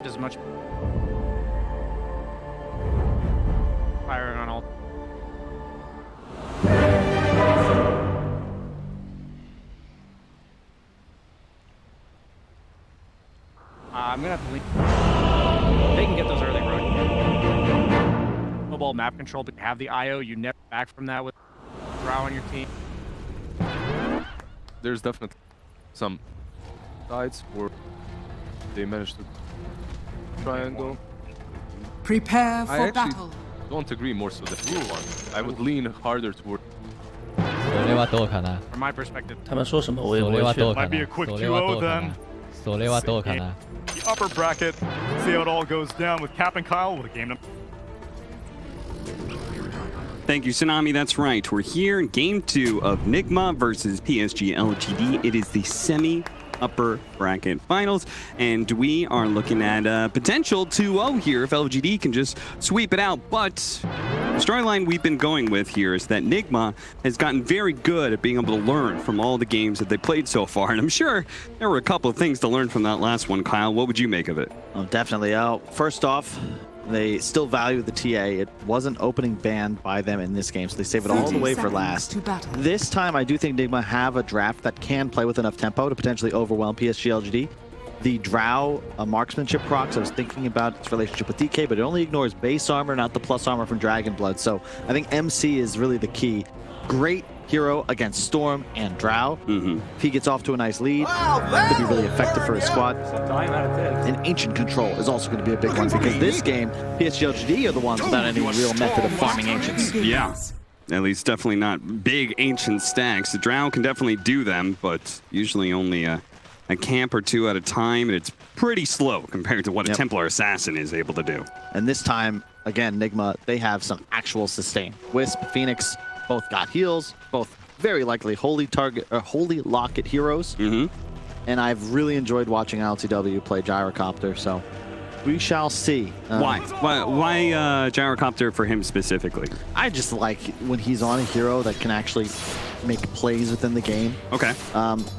as much firing on all. I'm gonna have to leave. They can get those early run. Mobile map control, but you have the IO. You never back from that with Drow on your team. There's definitely some sides where they managed to triangle. Prepare for I actually battle. don't agree more so the blue one. I would lean harder toward. それはどうかな From my perspective, 他们说什么我也それはどうか Might be な a quick それはど 2-0 うか then. なそれはどうかな The upper bracket. See how it all goes down with Cap and Kyle with a game number. Thank you, Tsunami. That's right. We're here in Game 2 of Nigma versus PSG.LGD. It is the semi-upper bracket finals, and we are looking at a potential 2-0 here if LGD can just sweep it out. But the storyline we've been going with here is that Nigma has gotten very good at being able to learn from all the games that they played so far, and I'm sure there were a couple of things to learn from that last one. Kyle, what would you make of it? Oh, definitely. First off, they still value the TA. It wasn't opening banned by them in this game, so they save it all the way for last. To battle. This time, I do think Nigma have a draft that can play with enough tempo to potentially overwhelm PSG.LGD. The Drow marksmanship procs, I was thinking about its relationship with DK, but it only ignores base armor, not the plus armor from Dragon Blood. So I think MC is really the key. Great hero against Storm and Drow. If he gets off to a nice lead, could be really effective for his squad. And Ancient Control is also going to be a big one because this game, PSG.LGD are the ones without any real method of farming Ancients. Yeah. At least definitely not big ancient stacks. The Drow can definitely do them, but usually only a camp or two at a time, and it's pretty slow compared to what a Templar assassin is able to do. And this time, again, Nigma, they have some actual sustain. Wisp, Phoenix, both got heals, both very likely holy locket heroes. And I've really enjoyed watching LTW play Gyrocopter, so we shall see. Why Gyrocopter for him specifically? I just like when he's on a hero that can actually make plays within the game. Okay.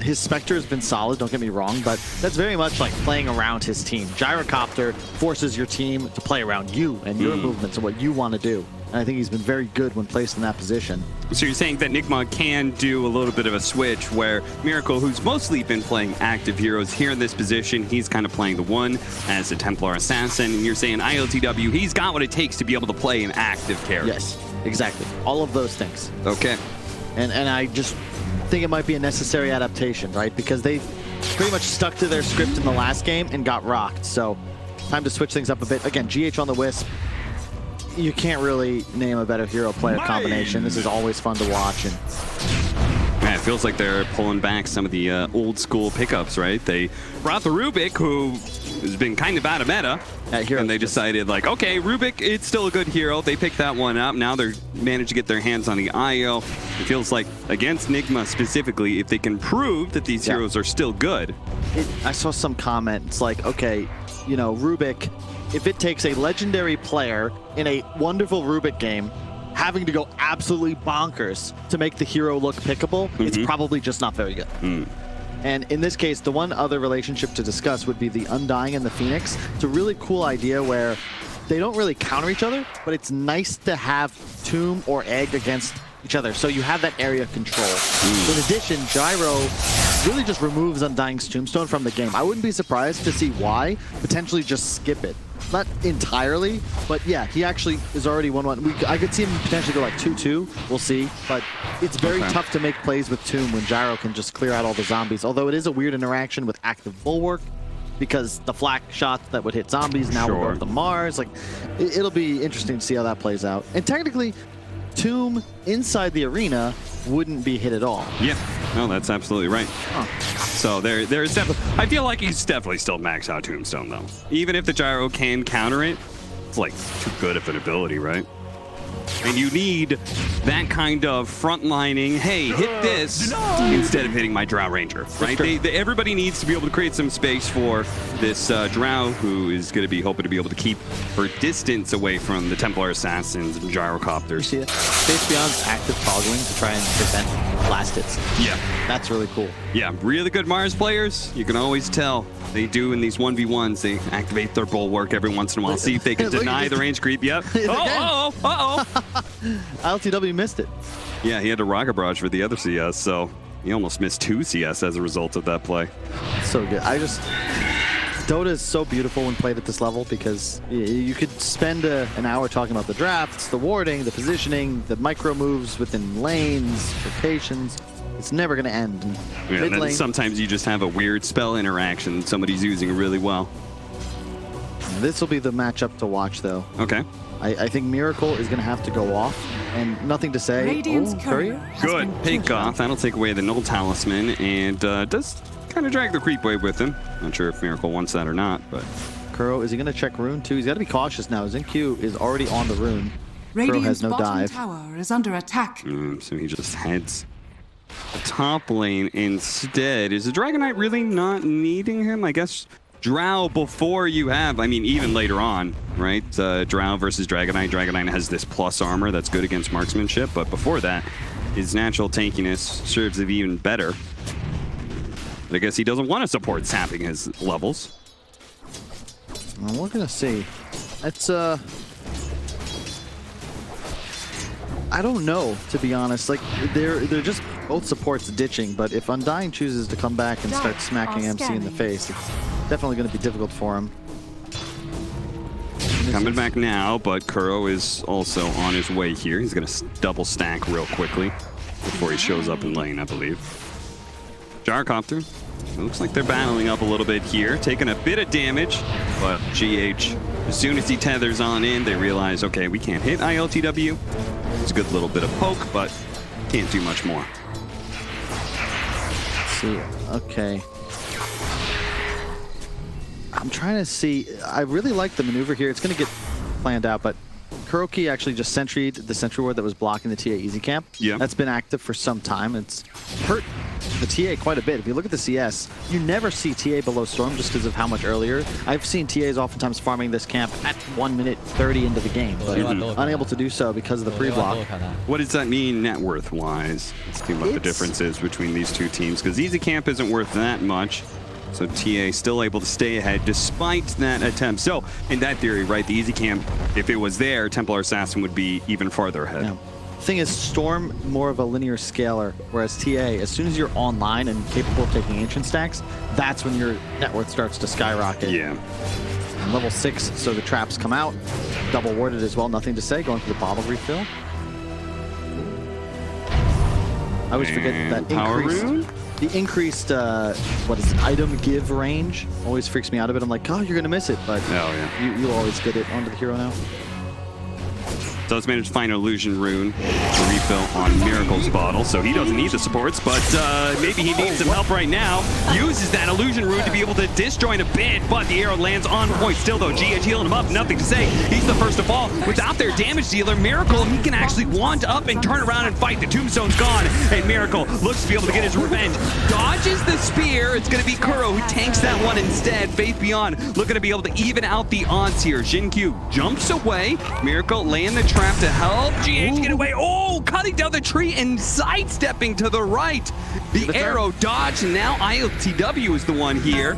His Spectre has been solid, don't get me wrong, but that's very much like playing around his team. Gyrocopter forces your team to play around you and your movements and what you want to do. And I think he's been very good when placed in that position. So you're saying that Nigma can do a little bit of a switch where Miracle, who's mostly been playing active heroes here in this position, he's kind of playing the one as a Templar assassin, and you're saying ILTW, he's got what it takes to be able to play an active character. Yes, exactly. All of those things. Okay. And I just think it might be a necessary adaptation, right? Because they pretty much stuck to their script in the last game and got rocked. So time to switch things up a bit. Again, GH on the Wisp. You can't really name a better hero-player combination. This is always fun to watch. And yeah, it feels like they're pulling back some of the old-school pickups, right? They brought the Rubik, who has been kind of out of meta, and they decided, like, okay, Rubik, it's still a good hero. They picked that one up. Now they're managed to get their hands on the IO. It feels like, against Nigma specifically, if they can prove that these heroes are still good. I saw some comment. It's like, okay, you know, Rubik, if it takes a legendary player in a wonderful Rubik game having to go absolutely bonkers to make the hero look pickable, it's probably just not very good. And in this case, the one other relationship to discuss would be the Undying and the Phoenix. It's a really cool idea where they don't really counter each other, but it's nice to have Tomb or Egg against each other, so you have that area control. In addition, Gyro really just removes Undying's Tombstone from the game. I wouldn't be surprised to see why, potentially just skip it. Not entirely, but yeah, he actually is already 1-1. I could see him potentially go like 2-2, we'll see, but it's very tough to make plays with Tomb when Gyro can just clear out all the zombies, although it is a weird interaction with active Bulwark, because the flak shots that would hit zombies now will go to the Mars. Like, it'll be interesting to see how that plays out. And technically, Tomb inside the arena wouldn't be hit at all. Yeah, no, that's absolutely right. So there's definitely, I feel like he's definitely still maxed out Tombstone though. Even if the Gyro can counter it, it's like too good of an ability, right? And you need that kind of frontlining, hey, hit this instead of hitting my Drow Ranger, right? Everybody needs to be able to create some space for this Drow, who is going to be hoping to be able to keep her distance away from the Templar assassins and gyrocopters. See it? Faith Beyond's active toggling to try and prevent blast hits. Yeah. That's really cool. Yeah, really good Mars players, you can always tell. They do in these 1v1s, they activate their bulwark every once in a while, see if they can deny the range creep. Yep. Uh-oh. ILTW missed it. Yeah, he had a rocket barrage for the other CS, so he almost missed 2 CS as a result of that play. So good. Dota is so beautiful when played at this level because you could spend an hour talking about the drafts, the warding, the positioning, the micro moves within lanes, rotations. It's never going to end. Yeah, and then sometimes you just have a weird spell interaction somebody's using really well. This will be the matchup to watch, though. Okay. I think Miracle is going to have to go off, and nothing to say. Radiant's courier has Good been pick killed. off. That'll take away the Null Talisman, and does kind of drag the creep wave with him. Not sure if Miracle wants that or not, but... Kuro, is he going to check Rune, too? He's got to be cautious now. Zinq is already on the Rune. Kuro Radiant's has no bottom dive. tower is under attack. So he just heads the top lane instead. Is the Dragon Knight really not needing him? I guess Drow before you have, I mean, even later on, right? Drow versus Dragon Knight. Dragon Knight has this plus armor that's good against marksmanship, but before that, his natural tankiness serves him even better. But I guess he doesn't want to support sapping his levels. Well, we're going to see. It's, I don't know, to be honest. Like, they're just both supports ditching, but if Undying chooses to come back and start smacking MC in the face, it's definitely going to be difficult for him. Coming back now, but Kuro is also on his way here. He's going to double stack real quickly before he shows up in lane, I believe. Gyrocopter. It looks like they're battling up a little bit here, taking a bit of damage, but GH, as soon as he tethers on in, they realize, okay, we can't hit ILTW. It's a good little bit of poke, but can't do much more. Let's see, okay. I'm trying to see, I really like the maneuver here. It's going to get planned out, but Kuroki actually just sentryed the sentry ward that was blocking the TA easy camp. Yeah. That's been active for some time. It's hurt the TA quite a bit. If you look at the CS, you never see TA below Storm just because of how much earlier. I've seen TAs oftentimes farming this camp at 1 minute 30 into the game, but unable to do so because of the pre-block. What does that mean net worth-wise? Let's see what the difference is between these two teams, because easy camp isn't worth that much. So TA still able to stay ahead despite that attempt. So in that theory, right, the easy camp, if it was there, Templar Assassin would be even farther ahead. Yeah. Thing is, Storm more of a linear scaler, whereas TA, as soon as you're online and capable of taking ancient stacks, that's when your net worth starts to skyrocket. Yeah. Level 6, so the traps come out. Double warded as well, nothing to say, going for the bottle refill. I always forget that Power Rune? The increased, what is it, item give range always freaks me out a bit. I'm like, oh, you're going to miss it, but you always get it onto the hero now. Does manage to find an illusion rune to refill on Miracle's bottle, so he doesn't need the supports, but maybe he needs some help right now. Uses that illusion rune to be able to disjoint a bit, but the arrow lands on point. Still though, GH healing him up, nothing to say. He's the first to fall. Without their damage dealer, Miracle, he can actually wand up and turn around and fight. The tombstone's gone, and Miracle looks to be able to get his revenge. Dodges the spear. It's going to be Kuro who tanks that one instead. Faith Beyond looking to be able to even out the odds here. Zinq jumps away. Miracle laying the trap to help GH get away. Oh, cutting down the tree and sidestepping to the right. The arrow dodged, and now ILTW is the one here.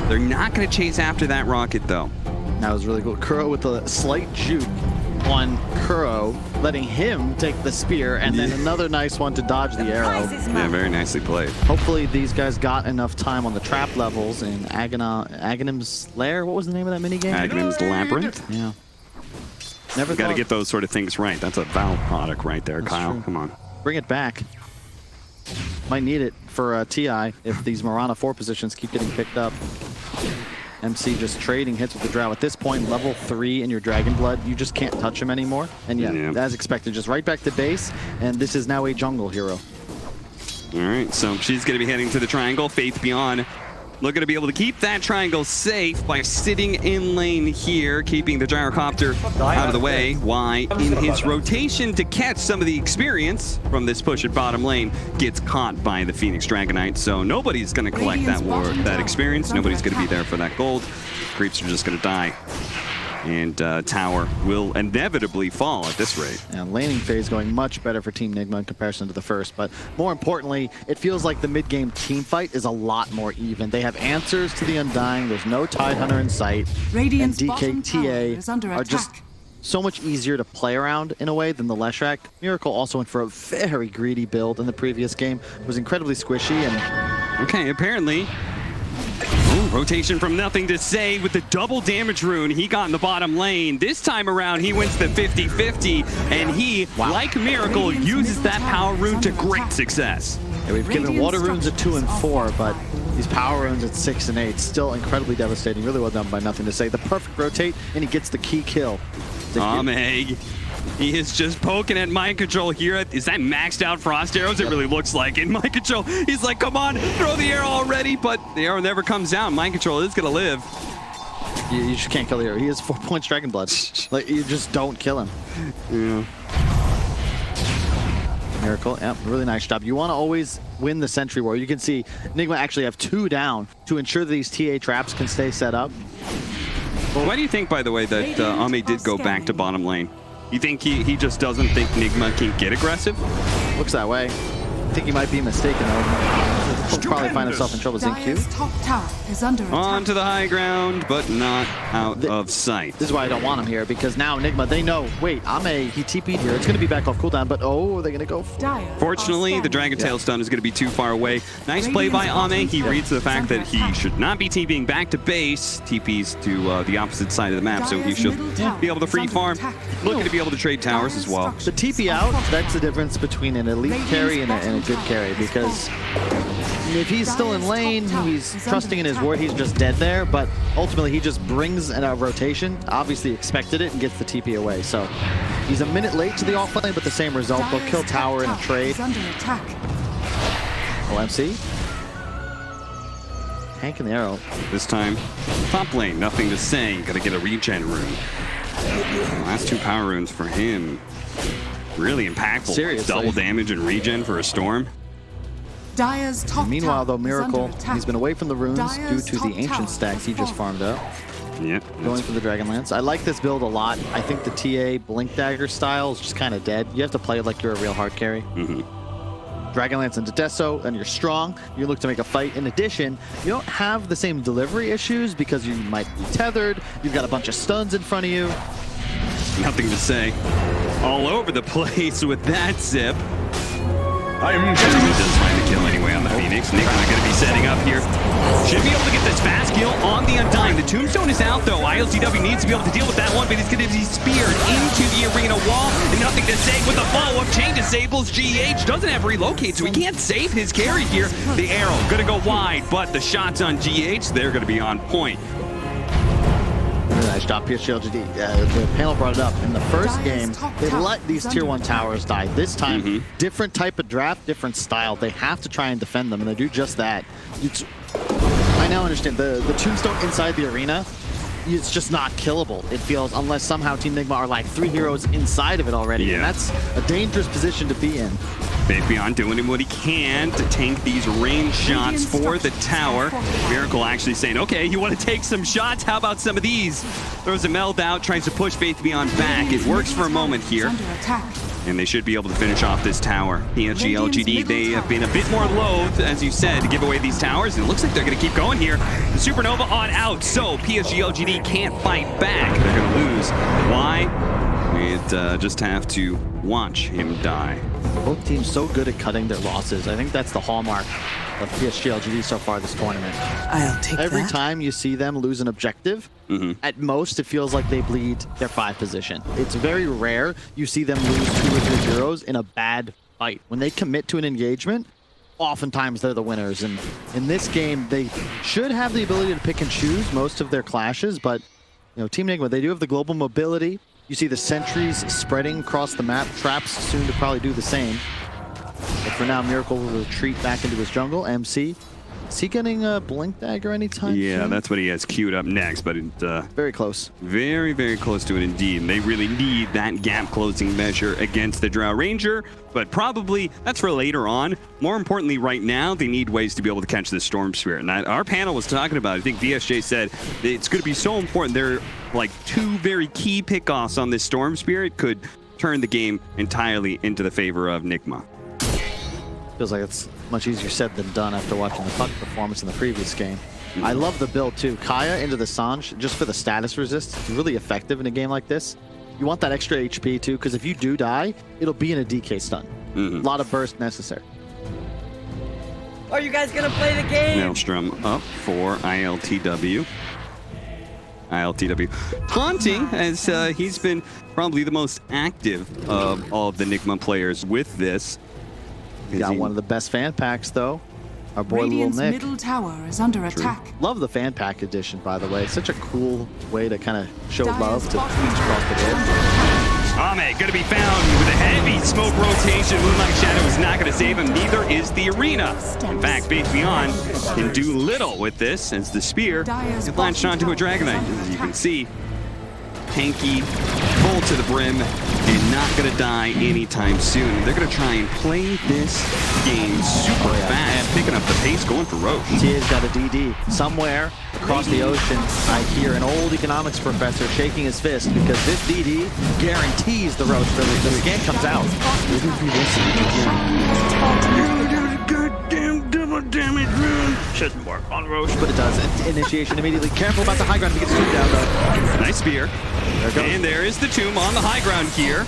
They're not going to chase after that rocket, though. That was really cool. Kuro with a slight juke on Kuro, letting him take the spear, and then another nice one to dodge the arrow. Yeah, very nicely played. Hopefully these guys got enough time on the trap levels in Aghanim's Lair. What was the name of that minigame? Aghanim's Labyrinth? Yeah. Never Got to get those sort of things right. That's a Valve product right there, Kyle. True. Come on. Bring it back. Might need it for TI if these Mirana 4 positions keep getting picked up. MC just trading hits with the Drow. At this point, level 3 in your Dragon Blood, you just can't touch him anymore. And yeah, as expected, just right back to base. And this is now a jungle hero. All right, so she's going to be heading to the triangle. Faith Beyond looking to be able to keep that triangle safe by sitting in lane here, keeping the gyrocopter out of the way. Y, in his rotation to catch some of the experience from this push at bottom lane, gets caught by the Phoenix Dragonite. So nobody's going to collect that experience. Nobody's going to be there for that gold. Creeps are just going to die. And tower will inevitably fall at this rate. And laning phase going much better for Team Nigma in comparison to the first, but more importantly, it feels like the mid-game team fight is a lot more even. They have answers to the Undying, there's no Tidehunter in sight, Radiant's and bottom tower is under DKTA are just attack. so much easier to play around in a way than the Leshrac. Miracle also went for a very greedy build in the previous game, was incredibly squishy, and Okay, apparently. Ooh, rotation from nothing to say with the double damage rune he got in the bottom lane. This time around, he wins the 50-50, and he, like Miracle, uses that power rune to great success. yeah, we've given water runes at 2 and 4, but these power runes at 6 and 8, still incredibly devastating. Really well done by Nothing to Say. The perfect rotate, and he gets the key kill. Meg. He is just poking at mind control here. Is that maxed out frost arrows? It really looks like it. Mind control, he's like, come on, throw the arrow already, but the arrow never comes out. Mind control is gonna live. You just can't kill the hero. He has 4 points Dragon Blood. Like, you just don't kill him. Yeah. Miracle, yep, really nice job. You want to always win the Sentry War. You can see Nigma actually have 2 down to ensure that these TA traps can stay set up. Why do you think, by the way, that Ame did go back to bottom lane? You think he just doesn't think Nigma can get aggressive? Looks that way. I think he might be mistaken though. He'll probably find himself in trouble with Q. Dire's top tower is under attack. Onto the high ground, but not out of sight. This is why I don't want him here, because now Nigma, they know, wait, Ame, he TP'd here. It's going to be back off cooldown, but oh, are they going to go for Dire Fortunately, are the Dragon Tail stun is going to be too far away. Nice play Radiant's by bottom Ame. He tower reads the is fact under that he attack. should not be TPing back to base. TPs to the opposite side of the map, so he Dire's should middle tower be able to is free under farm. attack. Looking to be able to trade towers as well. the TP out. That's the difference between an elite carry and a good carry, because if he's still in lane, he's trusting in his ward, he's just dead there, but ultimately he just brings in a rotation, obviously expected it, and gets the TP away. So he's a minute late to the offlane, but the same result. They'll kill tower in a trade. Under attack. OMC. Hank and the arrow. This time, top lane, nothing to say. Gotta get a regen rune. Last 2 power runes for him. Really impactful. Seriously. Double damage and regen for a storm. Dire's top Meanwhile, though, tower is under Miracle, attack. he's been away from the runes due Dire's to top the ancient tower stacks he has just fallen. farmed up. Yep. Going for the Dragonlance. I like this build a lot. I think the TA Blink Dagger style is just kind of dead. You have to play it like you're a real hard carry. Dragonlance into Deso, and you're strong. You look to make a fight. In addition, you don't have the same delivery issues because you might be tethered. You've got a bunch of stuns in front of you. Nothing to say. All over the place with that zip. He does find the kill anyway on the Phoenix. Nigma going to be setting up here. Should be able to get this fast kill on the Undying. The Tombstone is out though. ILTW needs to be able to deal with that one, but he's going to be speared into the arena wall. And Nothing to Say with the follow-up chain disables. GH doesn't have relocate, so he can't save his carry here. The arrow going to go wide, but the shots on GH, they're going to be on point. Really nice job, PSG.LGD. The panel brought it up. In the first game, they let these tier 1 towers die. This time, different type of draft, different style. They have to try and defend them, and they do just that. I now understand the Tombstone inside the arena, it's just not killable, it feels, unless somehow Team Nigma are like 3 heroes inside of it already. Yeah. And that's a dangerous position to be in. Fabian doing what he can to tank these range shots for the tower. Miracle actually saying, okay, you want to take some shots? How about some of these? Throws a meld out, tries to push Fabian back. It works for a moment here. Under attack. And they should be able to finish off this tower. PSG.LGD, they have been a bit more loath, as you said, to give away these towers. And it looks like they're going to keep going here. The Supernova on out, so PSG.LGD can't fight back. They're going to lose. Why? We'd just have to watch him die. Both teams so good at cutting their losses. I think that's the hallmark of PSG.LGD so far this tournament. I'll take Every that. time you see them lose an objective, at most it feels like they bleed their 5 position. It's very rare you see them lose 2 or 3 heroes in a bad fight. When they commit to an engagement, oftentimes they're the winners. And in this game, they should have the ability to pick and choose most of their clashes, but Team Nigma, they do have the global mobility. You see the sentries spreading across the map. Traps soon to probably do the same. But for now, Miracle will retreat back into his jungle. MC Is he getting a Blink Dagger anytime Yeah, soon? that's what he has queued up next, but it, Very close. very, very close to it indeed. They really need that gap closing measure against the Drow Ranger, but probably that's for later on. More importantly, right now, they need ways to be able to catch the Storm Spirit. And our panel was talking about it. I think VSJ said it's going to be so important. There are like 2 very key pickoffs on this Storm Spirit could turn the game entirely into the favor of Nigma. Feels like it's much easier said than done after watching the Puck performance in the previous game. I love the build too. Kaya into the Sange, just for the status resist. It's really effective in a game like this. You want that extra HP too, because if you do die, it'll be in a DK stun. A lot of burst necessary. Are you guys gonna play the game? Maelstrom up for ILTW. Taunting, as he's been probably the most active of all of the Nigma players with this. Got one of the best fan packs though. Our boy Radiant's Little Nick. middle tower is under attack. Love the fan pack edition, by the way. Such a cool way to kind of show Dire's love to bottom teams across the tower is world. under attack. Ame gonna be found with a heavy smoke rotation. Moonlight Shadow is not gonna save him, neither is the arena. In fact, Faith Beyond can do little with this as the spear is latched onto a Dragonite. As you can see, tanky, full to the brim, and not gonna die anytime soon. They're gonna try and play this game super fast, picking up the pace, going for Roche. TA's got a DD. Somewhere across the ocean, I hear an old economics professor shaking his fist because this DD guarantees the Roach. The scan comes out. Goddamn double damage rune. Shouldn't work on Roche. But it does. Initiation immediately. Careful about the high ground if he gets tuned down though. Nice spear. And there is the tomb on the high ground here.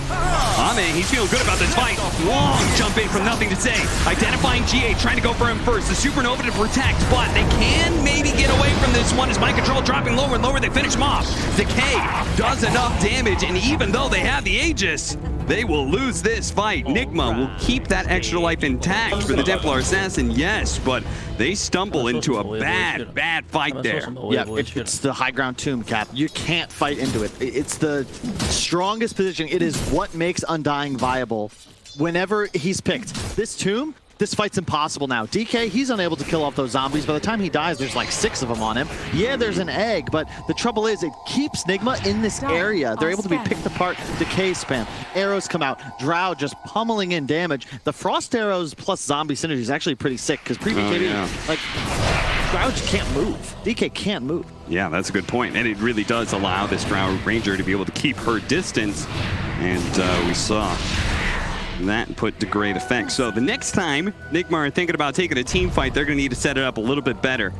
Ame, he's feeling good about this fight. Long jump in from nothing to say. Identifying GA, trying to go for him first. The supernova to protect, but they can maybe get away from this one as mind control dropping lower and lower. They finish him off. Decay does enough damage, and even though they have the Aegis, they will lose this fight. Nigma will keep that extra life intact for the Templar Assassin, yes, but they stumble into a bad fight there. Yeah, it's the high ground tomb, Cap. You can't fight into it. It's the strongest position. It is what makes Undying viable whenever he's picked. This tomb, this fight's impossible now. DK, he's unable to kill off those zombies. By the time he dies, there's like 6 of them on him. Yeah, there's an egg, but the trouble is it keeps Nigma in this area. They're able to be picked apart. Decay spam. Arrows come out. Drow just pummeling in damage. The Frost Arrows plus zombie synergy is actually pretty sick because previous KB, like, Drow just can't move. DK can't move. Yeah, that's a good point. And it really does allow this Drow Ranger to be able to keep her distance. And we saw that put to great effect. So the next time Nigma are thinking about taking a team fight, they're going to need to set it up a little bit better.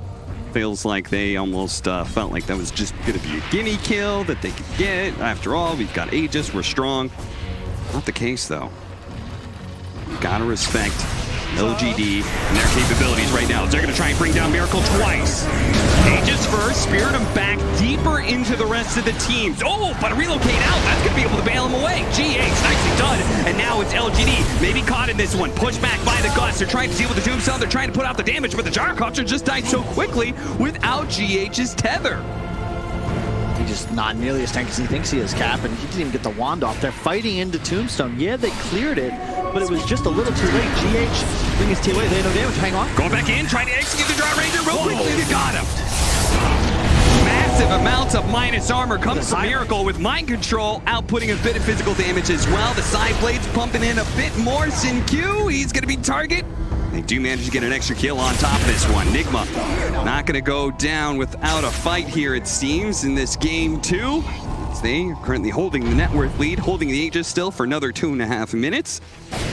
Feels like they almost felt like that was just going to be a gimme kill that they could get. After all, we've got Aegis, we're strong. Not the case, though. Gotta respect LGD and their capabilities right now. They're going to try and bring down Miracle twice. Aegis first, spirit him back deeper into the rest of the teams. Oh, but a relocate out. That's going to be able to bail him away. GA's nicely done. And now it's LGD. Maybe caught in this one. Pushed back by the Guts. They're trying to deal with the Tombstone. They're trying to put out the damage, but the Gyrocopter just died so quickly without GH's tether. He's just not nearly as tanky as he thinks he is, Cap, and he didn't even get the wand off. They're fighting into Tombstone. Yeah, they cleared it, but it was just a little too late. GH bring his T away. They had no damage. Hang on. Going back in, trying to execute the Drow Ranger real quickly. They got him. Massive amounts of minus armor comes from Miracle with mind control, outputting a bit of physical damage as well. The side blades pumping in a bit more. Sin Q, he's going to be target. They do manage to get an extra kill on top of this one. Nigma not going to go down without a fight here, it seems, in this game too. They are currently holding the net worth lead, holding the Aegis still for another 2.5 minutes,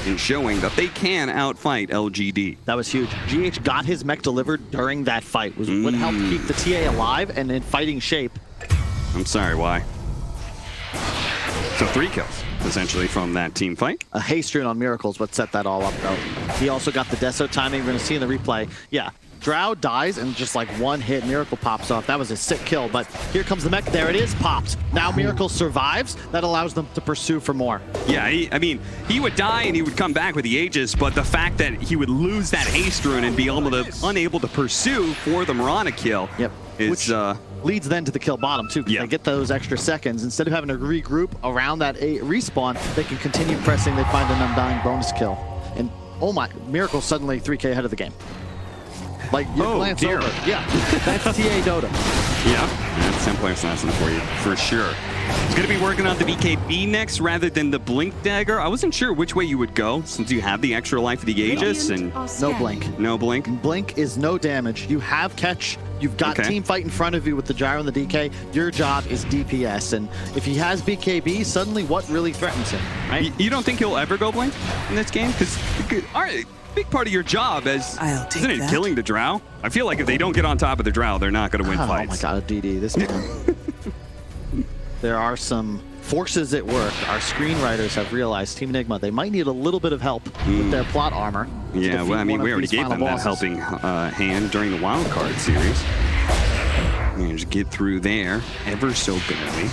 and showing that they can outfight LGD. That was huge. GH got his mech delivered during that fight. Was what helped keep the TA alive and in fighting shape. I'm sorry, why? So 3 kills, essentially, from that team fight. A haste rune on Miracles what set that all up, though. He also got the Deso timing. We're going to see in the replay. Yeah, Drow dies and just like one hit, Miracle pops off. That was a sick kill, but here comes the mech. There it is, popped. Now Miracle survives. That allows them to pursue for more. Yeah, I mean, he would die and he would come back with the Aegis, but the fact that he would lose that haste rune and be unable to pursue for the Mirana kill. Yep. Which leads then to the kill bottom too, because they get those extra seconds. Instead of having to regroup around that respawn, they can continue pressing. They find an Undying bonus kill. And oh my, Miracle suddenly 3K ahead of the game. Like, you glance dear. over. Yeah, that's TA Dota. Yeah, that's Templar assassin for you, for sure. He's going to be working on the BKB next rather than the Blink Dagger. I wasn't sure which way you would go since you have the extra life of the Aegis and No blink. no Blink. Blink is no damage. You have catch. You've got Okay. team fight in front of you with the gyro and the DK. Your job is DPS. And if he has BKB, suddenly what really threatens him, right? You don't think he'll ever go Blink in this game? Because, all right, big part of your job as I'll take isn't it that. killing the Drow? I feel like if they don't get on top of the Drow, they're not going to win Oh fights. my god, DD, this man. There are some forces at work. Our screenwriters have realized Team Nigma, they might need a little bit of help with their plot armor. to Yeah, defeat well, I mean, one of we already these gave final them that bosses. helping hand during the wild card series. Managed to get through there ever so barely.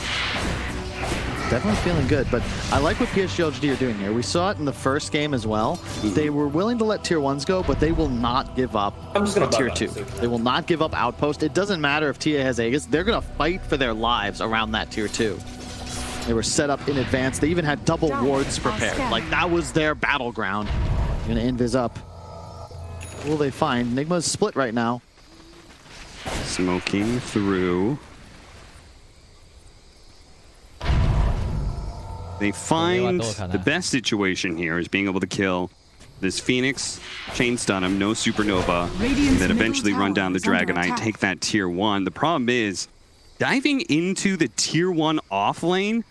Definitely feeling good, but I like what PSG.LGD are doing here. We saw it in the first game as well. They were willing to let tier 1s go, but they will not give up tier 2. They will not give up Outpost. It doesn't matter if TA has Aegis. They're going to fight for their lives around that tier 2. They were set up in advance. They even had double wards prepared. Like, that was their battleground. Going to invis up. What will they find? Nigma's split right now. Smoking through. They find the best situation here is being able to kill this Phoenix, chain stun him, no supernova, and then eventually run down the Dragonite, take that tier 1. The problem is, diving into the tier 1 off lane,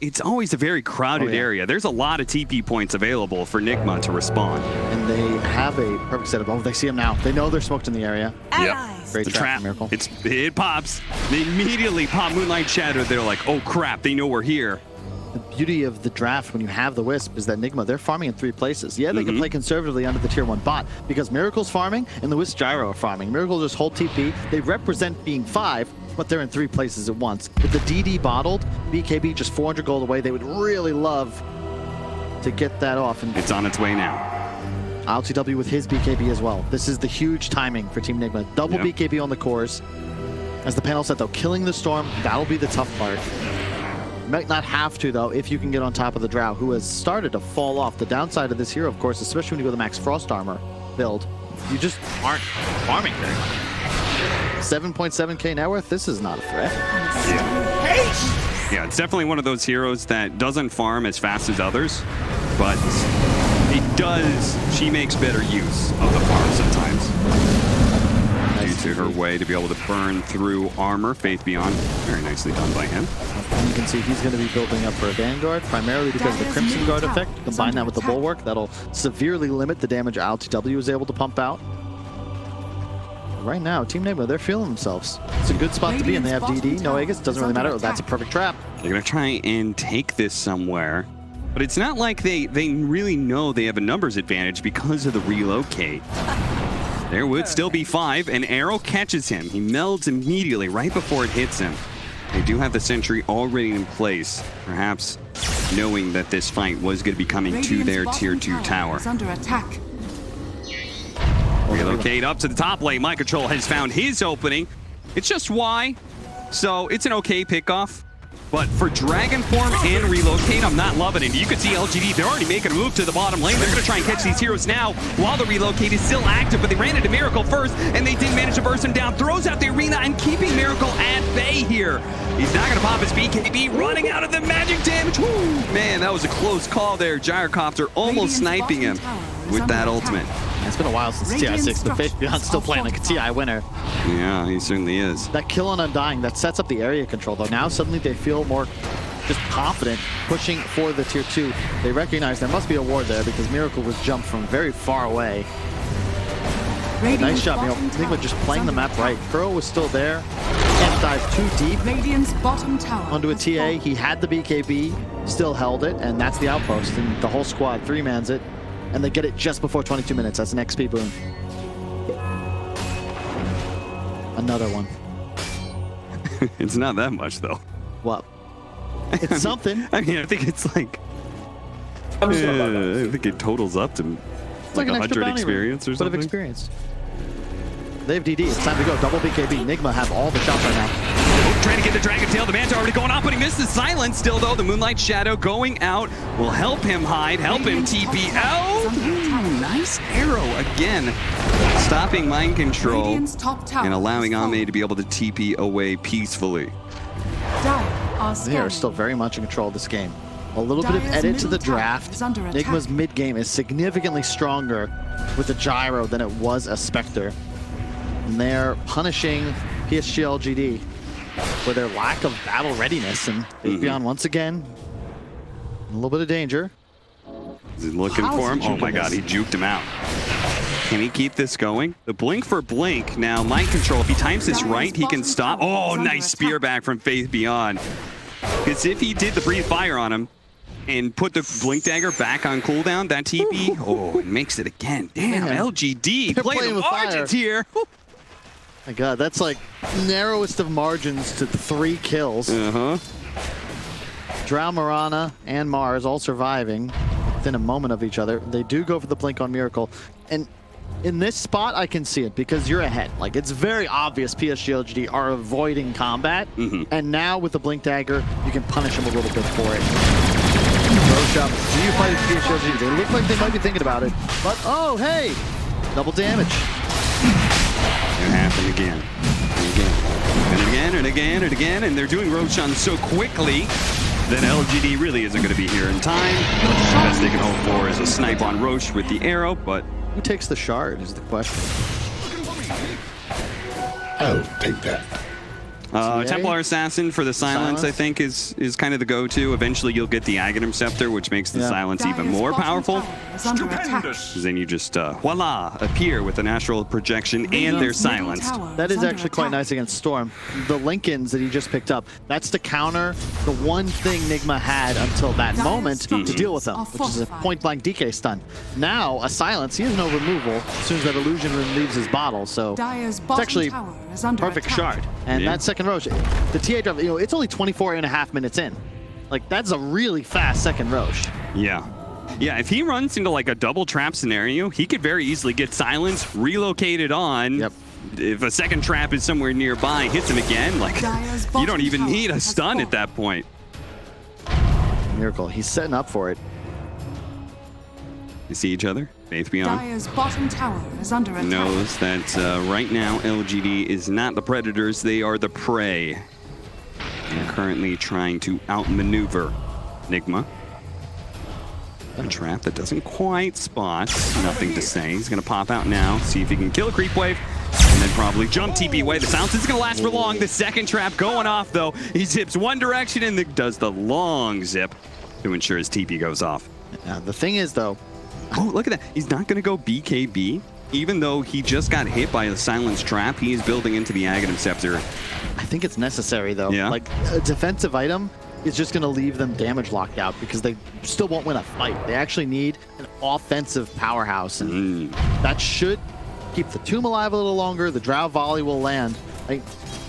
it's always a very crowded area. There's a lot of TP points available for Nigma to respond. And they have a perfect setup. Oh, they see him now. They know they're smoked in the area. Great The trap, trap, from Miracle. it pops. They immediately pop Moonlight Shadow. They're like, oh crap, they know we're here. The beauty of the draft when you have the Wisp is that Nigma, they're farming in 3 places. Yeah, they can play conservatively under the tier 1 bot because Miracle's farming and the Wisp Gyro are farming. Miracle just hold TP. They represent being 5, but they're in 3 places at once. With the DD bottled, BKB just 400 gold away. They would really love to get that off. And It's on its way now. LTW with his BKB as well. This is the huge timing for Team Nigma. Double BKB on the cores. As the panel said though, killing the Storm, that'll be the tough part. Might not have to, though, if you can get on top of the Drow, who has started to fall off. The downside of this hero, of course, especially when you go the Max Frost Armor build, you just aren't farming very much. 7.7k net worth, this is not a threat. Yeah, it's definitely one of those heroes that doesn't farm as fast as others, but it does. She makes better use of the farm sometimes. Due to her way to be able to burn through armor. Faith Beyond, very nicely done by him. And you can see he's going to be building up for a Vanguard, primarily because of the Crimson Guard effect. Combine that with the Bulwark, that'll severely limit the damage LTW is able to pump out. Right now, Team Nigma, they're feeling themselves. It's a good spot to be in. They have DD, no Aegis, doesn't really matter. That's a perfect trap. They're going to try and take this somewhere, but it's not like they really know they have a numbers advantage because of the relocate. There would still be 5. An arrow catches him. He melds immediately right before it hits him. They do have the sentry already in place, perhaps knowing that this fight was going to be coming to their tier 2 tower. Under attack. Relocate up to the top lane. My Control has found his opening. It's just Y, so it's an okay pickoff. But for Dragon Form and Relocate, I'm not loving it. You can see LGD, they're already making a move to the bottom lane. They're going to try and catch these heroes now while the Relocate is still active, but they ran into Miracle first, and they did manage to burst him down. Throws out the arena and keeping Miracle at bay here. He's not going to pop his BKB, running out of the magic damage. Woo! Man, that was a close call there. Gyrocopter almost sniping him with that ultimate. It's been a while since TI6, but Faith Beyond's still playing like a TI winner. Yeah, he certainly is. That kill on Undying, that sets up the area control, though. Now suddenly they feel more just confident pushing for the tier 2. They recognize there must be a ward there because Miracle was jumped from very far away. Nice job, Nigma just playing the map right. Kuro was still there. Can't dive too deep Radiant's bottom tower onto a TA. He had the BKB, still held it, and that's the outpost. And the whole squad 3-mans it. And they get it just before 22 minutes. That's an XP boon. Another one. It's not that much, though. What? It's something. I mean, I think it's like... I think it totals up to like an extra 100 bounty experience or room. something. Bit of experience. They have DD. It's time to go. Double BKB. Nigma have all the shots right now. Oh, trying to get the Dragon Tail. The man's already going off, but he misses silence. Still, though, the Moonlight Shadow going out will help him hide, help him TPL. Nice arrow again. Stopping mind control Radiant's top tower and allowing has fallen. Ame to be able to TP away peacefully. Dire are They are scanning. still very much in control of this game. A little bit of Dire's edit to the middle tower draft. is under attack. Nigma's mid game is significantly stronger with the gyro than it was a Spectre. And they're punishing PSG.LGD for their lack of battle readiness. And Beyond once again, in a little bit of danger. Is he looking How is for him? he Oh my juking god, this? he juked him out. Can he keep this going? The blink for blink. Now, mind control, if he times this Dire's right, he can bottom stop. tower Oh, is under nice spear attack. back from Faith Beyond. Because if he did the breathe fire on him and put the blink dagger back on cooldown, that TP, oh, it makes it again. Damn, Man. LGD They're playing playing the with fire. margins here. My god, that's like narrowest of margins to 3 kills. Uh-huh. Drow, Mirana, and Mars all surviving within a moment of each other. They do go for the blink on Miracle. And in this spot, I can see it because you're ahead. Like, it's very obvious PSG.LGD are avoiding combat. And now with the blink dagger, you can punish them a little bit for it. Roche up. Do you fight PSG.LGD? They look like they might be thinking about it. But, oh, hey! Double damage. It happened again. And again. And again, and again, and again. And they're doing Roshan so quickly that LGD really isn't going to be here in time. The best they can hope for is a snipe on Roche with the arrow, but Who takes the shard is the question. I'll take that. TA? Templar Assassin for the silence, I think, is kind of the go-to. Eventually, you'll get the Aghanim Scepter, which makes the Yeah. silence even Dire's more bottom powerful. tower is under attack. Because then you just, voila, appear with a natural projection, and they're Radiant's middle silenced. tower That is under actually quite attack. nice against Storm. The Lincolns that he just picked up, that's to counter the one thing Nigma had until that Dire's moment to structures deal with him, are which is a fortified. point-blank DK stun. Now, a silence, he has no removal as soon as that illusion rune leaves his bottle, so Dire's it's bottom actually tower is under perfect attack. shard. And Yeah. that second Roche, the TA drive, it's only 24.5 minutes in. Like, that's a really fast second Roche. Yeah. Yeah, if he runs into like a double trap scenario, he could very easily get silenced, relocated on. Yep. If a second trap is somewhere nearby, hits him again, like, Dire's you don't bottom even tower need a has stun at fallen. that point. Miracle, he's setting up for it. You see each other? Faith Beyond Dire's bottom tower is under attack. knows that right now LGD is not the predators, they are the prey. And currently trying to outmaneuver Nigma. A trap that doesn't quite spot. Nothing to say. He's going to pop out now, see if he can kill a creep wave, and then probably jump TP away. The silence isn't going to last for long. The second trap going off, though. He zips one direction and does the long zip to ensure his TP goes off. Now, the thing is, though, Oh, look at that. He's not going to go BKB. Even though he just got hit by a silence trap, he is building into the Aghanim Scepter. I think it's necessary, though. Yeah. Like, a defensive item is just going to leave them damage locked out because they still won't win a fight. They actually need an offensive powerhouse, and that should keep the Tomb alive a little longer. The Drow volley will land. Like,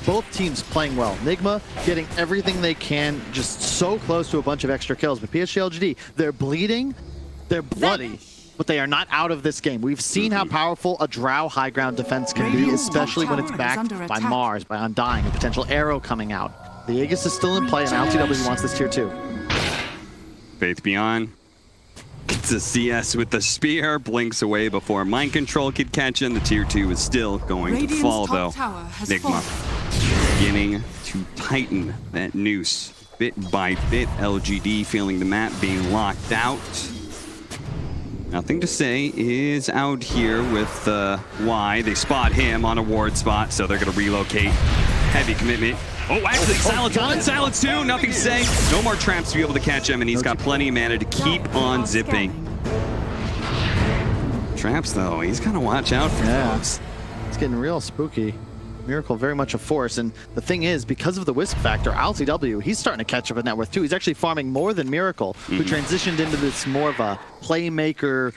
both teams playing well. Nigma getting everything they can, just so close to a bunch of extra kills. But PSG.LGD, they're bleeding, they're bloody, but they are not out of this game. We've seen how powerful a Drow high ground defense can be, Radiant's especially top when it's tower is backed under by attack. Mars, by Undying, a potential arrow coming out. The Aegis is still in play, and LTW wants this tier 2. Faith Beyond. It's a CS with the spear. Blinks away before mind control could catch him. The tier 2 is still going to Radiant's fall, top though. tower has Nigma fallen. beginning to tighten that noose bit by bit. LGD feeling the map being locked out. Nothing to say is out here with Y. They spot him on a ward spot, so they're going to relocate. Heavy commitment. Oh, actually, silence one, silence two. Nothing to say. No more traps to be able to catch him, and he's got plenty of mana to keep on zipping. Traps, though, he's got to watch out for Yeah. those. It's getting real spooky. Miracle very much a force, and the thing is, because of the Wisp factor, LTW, he's starting to catch up in net worth too. He's actually farming more than Miracle, who transitioned into this more of a playmaker,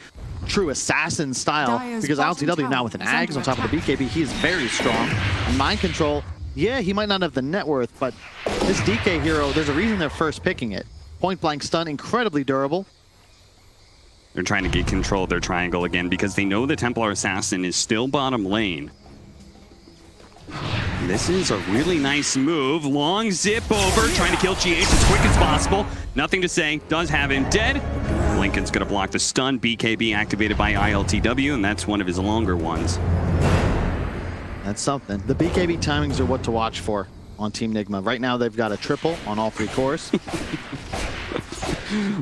true assassin style, Dire's because bottom LTW now tower with an is Ags under on top of the BKB, he is very strong. And mind control, yeah, he might not have the net worth, but this DK hero, there's a reason they're first picking it. Point blank stun, incredibly durable. They're trying to get control of their triangle again because they know the Templar Assassin is still bottom lane. This is a really nice move. Long zip over, trying to kill GH as quick as possible. Nothing to say, does have him dead. Lincoln's gonna block the stun. BKB activated by ILTW, and that's one of his longer ones. That's something. The BKB timings are what to watch for on Team Nigma. Right now, they've got a triple on all 3 cores.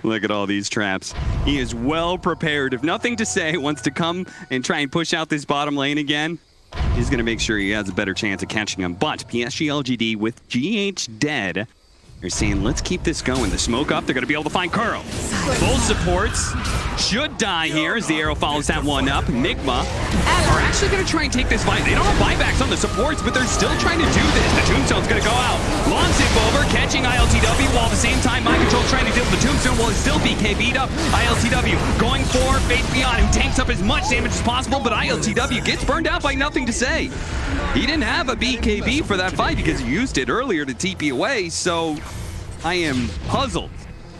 Look at all these traps. He is well prepared. If nothing to say, wants to come and try and push out this bottom lane again. He's going to make sure he has a better chance of catching him. But PSG.LGD with GH dead, they're saying, let's keep this going. The smoke up, they're going to be able to find Kuro. Both supports should die here as the arrow follows that one up. Nigma are actually going to try and take this fight. They don't have buybacks on the supports, but they're still trying to do this. The Tombstone's going to go out. Long zip over, catching ILTW, while at the same time, Mind Control trying to deal with the Tombstone while it's still BKB'd up. ILTW going for Faith Beyond, who tanks up as much damage as possible, but ILTW gets burned out by Nothing to Say. He didn't have a BKB for that fight because he used it earlier to TP away, so I am puzzled,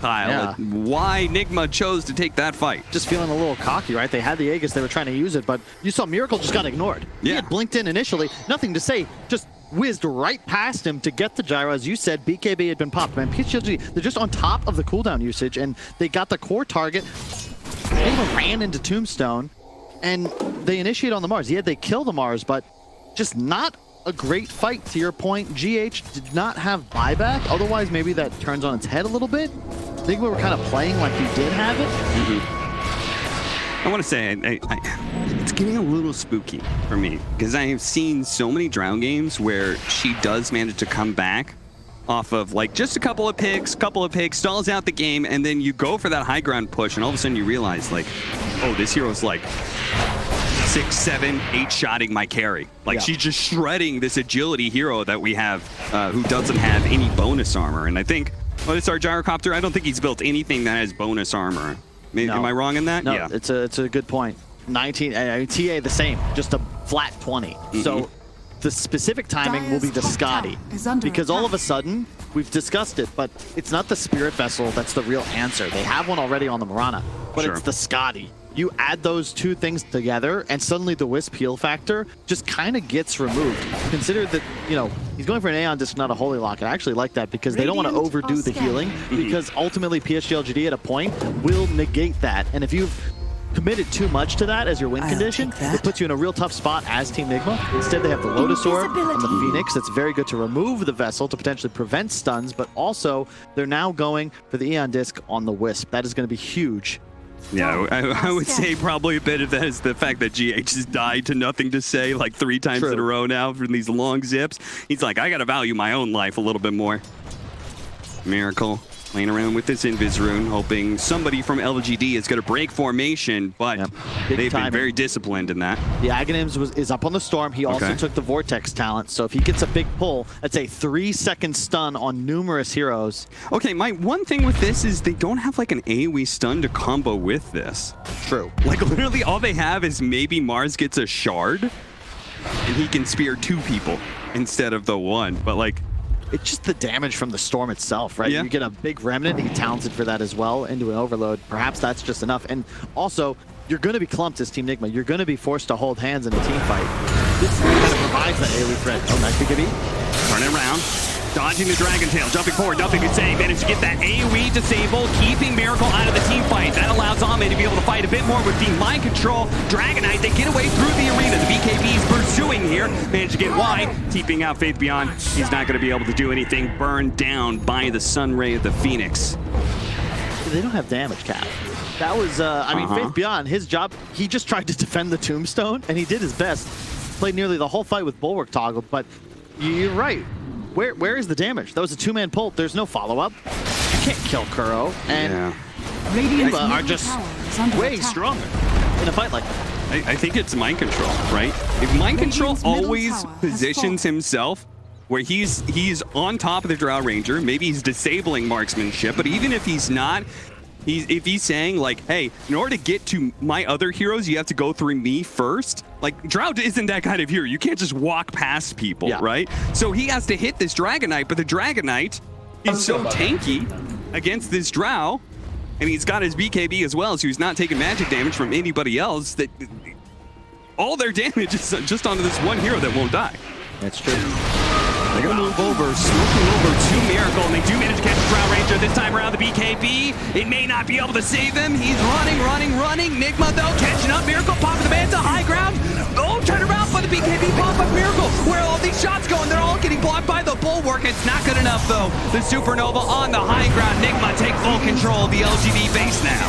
Kyle, at why Nigma chose to take that fight. Just feeling a little cocky, right? They had the Aegis, they were trying to use it, but you saw Miracle just got ignored. He had blinked in initially, Nothing to Say, just whizzed right past him to get the gyro. As you said, BKB had been popped. Man, PSG, they're just on top of the cooldown usage, and they got the core target. They even ran into Tombstone, and they initiate on the Mars. Yeah, they kill the Mars, but just not a great fight. To your point, GH did not have buyback. Otherwise, maybe that turns on its head a little bit. I think we were kind of playing like he did have it. I want to say, it's getting a little spooky for me because I have seen so many Drow games where she does manage to come back off of like just a couple of picks, stalls out the game, and then you go for that high ground push, and all of a sudden you realize like, oh, this hero's like 6, 7, 8 shotting my carry. Like she's just shredding this agility hero that we have who doesn't have any bonus armor. And I think, well, it's our gyrocopter. I don't think he's built anything that has bonus armor. Am I wrong in that? No, it's a good point. 19, TA the same, just a flat 20. So the specific timing will be the Scotty. Because all of a sudden, we've discussed it, but it's not the Spirit Vessel that's the real answer. They have one already on the Mirana, but it's the Scotty. You add those two things together, and suddenly the Wisp heal factor just kind of gets removed. Consider that, you know, he's going for an Aeon Disc, not a Holy Lock. I actually like that because they don't want to overdo the healing, because ultimately PSG.LGD at a point will negate that. And if you've committed too much to that as your win condition, it puts you in a real tough spot as Team Nigma. Instead, they have the Lotus Orb and the Phoenix. That's very good to remove the Vessel to potentially prevent stuns, but also they're now going for the Aeon Disc on the Wisp. That is going to be huge. Yeah, I would say probably a bit of that is the fact that GH has died to Nothing to Say like 3 times in a row now from these long zips. He's like, I gotta value my own life a little bit more. Miracle playing around with this Invis rune, hoping somebody from LGD is gonna break formation, but they've been very disciplined in that. The Aghanims is up on the Storm. He also took the Vortex talent, so if he gets a big pull, that's a 3-second stun on numerous heroes. Okay, my one thing with this is they don't have like an AoE stun to combo with this. True. Like literally all they have is maybe Mars gets a shard and he can spear 2 people instead of the 1, but like it's just the damage from the Storm itself, right? You get a big Remnant, he's talented for that as well, into an Overload. Perhaps that's just enough. And also, you're going to be clumped as Team Nigma. You're going to be forced to hold hands in a team fight. This kind of provides that AoE threat. Oh, nice BKB. Turning around. Dodging the Dragon Tail, jumping forward, Nothing to Say. Managed to get that AoE disable, keeping Miracle out of the team fight. That allows Ame to be able to fight a bit more with the Mind Control. Dragonite, they get away through the arena. The BKB is pursuing here. Managed to get wide, keeping out Faith Beyond. He's not going to be able to do anything. Burned down by the Sun Ray of the Phoenix. They don't have damage, Cap. That was, I mean, Faith Beyond, his job, he just tried to defend the Tombstone, and he did his best. Played nearly the whole fight with Bulwark toggled, but you're right. Where is the damage? That was a 2-man pull. There's no follow-up. You can't kill Kuro. And Radiant are just way stronger in a fight like that. I think it's Mind Control, right? If Mind Control always positions himself where he's on top of the Drow Ranger, maybe he's disabling marksmanship, but even if he's not, if he's saying like, hey, in order to get to my other heroes, you have to go through me first. Like, Drow isn't that kind of hero. You can't just walk past people, right? So he has to hit this Dragonite, but the Dragonite is so tanky against this Drow, and he's got his BKB as well, so he's not taking magic damage from anybody else. That all their damage is just onto this one hero that won't die. It's true. They're gonna move over, smoking over to Miracle, and they do manage to catch the Drow Ranger this time around. The BKB, it may not be able to save them. He's running. Nigma though, catching up. Miracle popping the man to high ground. Oh, turn around by the BKB pop up Miracle. Where are all these shots going? They're all getting blocked by the bulwark. It's not good enough though. The Supernova on the high ground. Nigma take full control of the LGD base now.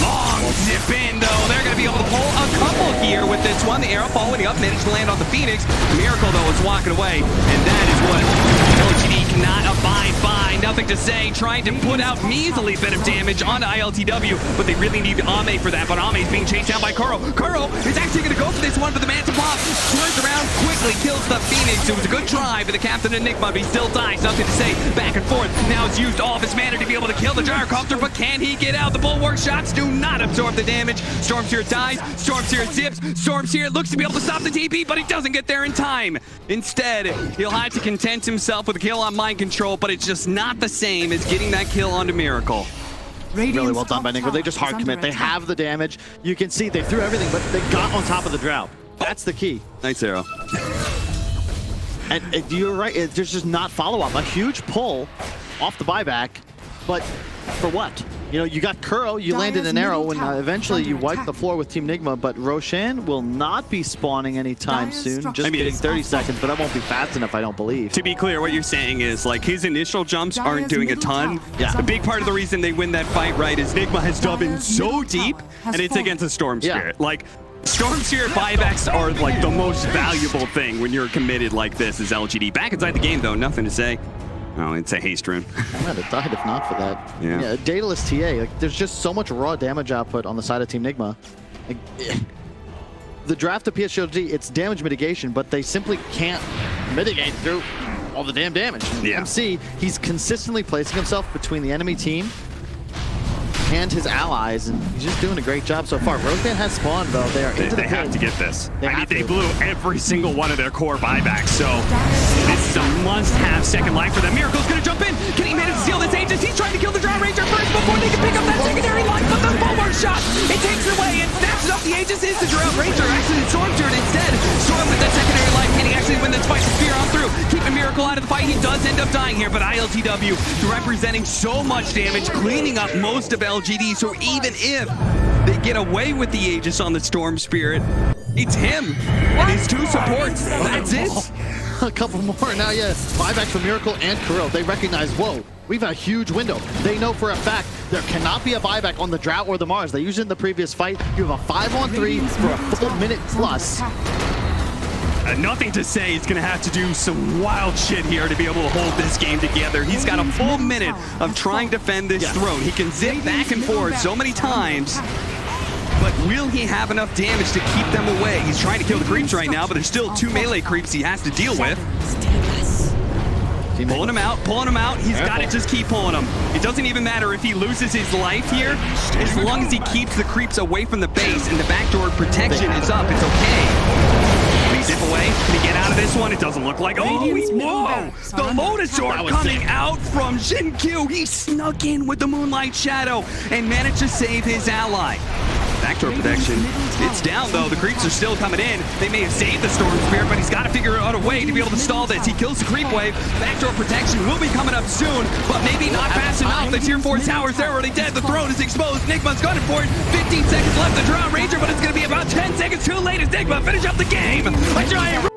Long zip in though. They're gonna be able to pull a couple here with this one. The arrow following up, managed to land on the Phoenix. Miracle though is walking away, and that is what LGD cannot abide by. Nothing to say, trying to put out measly bit of damage onto ILTW, but they really need Ame for that. But Ame is being chased down by Kuro. Kuro is actually gonna go for this one, but the man to pop turns around quickly, kills the Phoenix. It was a good try by the captain of Nigma, but he still dies. Nothing to say. Back and forth. Now he's used all of his mana to be able to kill the gyrocopter, but can he get out? The bulwark shots do not absorb the damage. Stormseer dies. Stormseer zips. Stormseer looks to be able to stop the TP, but he doesn't get there in time. Instead, he'll have to content himself with a kill on mind control, but it's just not the same as getting that kill onto Miracle. Really well done by Nigma. They just hard commit. They have the damage. You can see they threw everything, but they got on top of the Drow. That's the key. Nice arrow. And you're right. There's just not follow-up. A huge pull off the buyback, but for what? You know, you got Kuro, you landed an arrow, and eventually you wipe the floor with Team Nigma, but Roshan will not be spawning anytime soon. Just getting 30 seconds, but that won't be fast enough, I don't believe. To be clear, what you're saying is, like, his initial jumps aren't doing a ton. Yeah. A big part of the reason they win that fight, right, is Nigma has dug in so deep, and it's against a Storm Spirit. Like, Storm Spirit buybacks are, like, the most valuable thing when you're committed like this as LGD. Back inside the game, though, nothing to say. Oh, it's a haste rune. I might have died if not for that. Yeah. Dataless TA, like, there's just so much raw damage output on the side of Team Nigma. Like, the draft of PSG.LGD, it's damage mitigation, but they simply can't mitigate through all the damn damage. Yeah. MC, he's consistently placing himself between the enemy team and his allies, and he's just doing a great job so far. Roshan has spawned, though. They are into the They have to get this. They to. blew every single one of their core buybacks, so this is a must-have second life for them. Miracle's gonna jump in. Can he manage to steal this Aegis? He's trying to kill the Drow Ranger first before they can pick up that secondary life, but the bulwark shot, it takes it away and snatches up the Aegis. Is the Drow Ranger actually Storm's turn instead? Storm with that secondary life. Can he actually win this fight? The spear on through, keeping Miracle out of the fight. He does end up dying here, but ILTW representing so much damage, cleaning up most of LGD, so even if they get away with the Aegis on the Storm Spirit, it's him and his two supports. That's it. A couple more now, yeah. Buybacks for Miracle and Kuro. They recognize, whoa, we've a huge window. They know for a fact there cannot be a buyback on the Drow or the Mars. They used it in the previous fight. You have a 5-on-3 for a full minute plus. Nothing to say. He's going to have to do some wild shit here to be able to hold this game together. He's got a full minute of trying to defend this throne. He can zip back and forth so many times, but will he have enough damage to keep them away? He's trying to kill the creeps right now, but there's still 2 melee creeps he has to deal with. Pulling him out. He's got to just keep pulling him. It doesn't even matter if he loses his life here. As long as he keeps the creeps away from the base and the backdoor protection is up, it's okay. Can he zip away? Can he get out of this one? It doesn't look like. Oh, whoa! The Lotus Orb coming out from Shinkyu. He snuck in with the Moonlight Shadow and managed to save his ally. Backdoor protection. It's down, though. The creeps are still coming in. They may have saved the Storm Spirit, but he's got to figure out a way to be able to stall this. He kills the creep wave. Backdoor protection will be coming up soon, but maybe not fast enough. The tier 4 towers, they're already dead. The throne is exposed. Nigma's gunning for it. 15 seconds left. The Drow Ranger, but it's going to be about 10 seconds too late as Nigma finish up the game. A giant